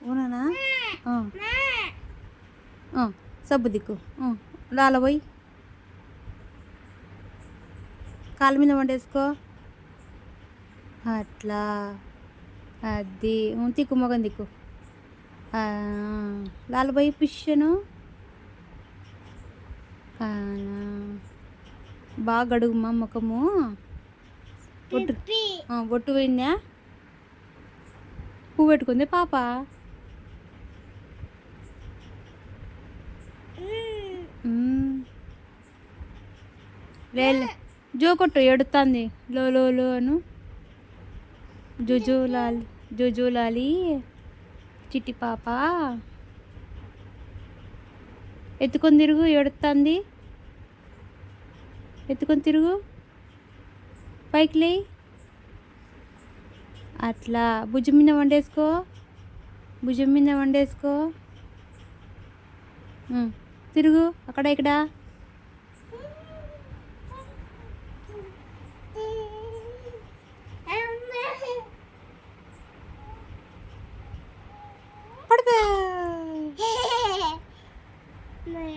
ఊననా సబ్బు దిక్కు లాల పోయి కాళ్ళ మీద వండేసుకో అట్లా అది తిక్కు మొగం దిక్కు లాల పోయి పిషను బాగా గడుగుమా ముఖము బొట్టు పోయిందా పువ్వు పెట్టుకుంది పాప లే జో కొట్టు ఎడుతుంది లో అను జుజులాలి చిట్టి పాప ఎత్తుకొని తిరుగు ఎడుతుంది ఎత్తుకొని తిరుగు పైకి లే అట్లా భుజం మీద వండేసుకో తిరుగు అక్కడ ఇక్కడ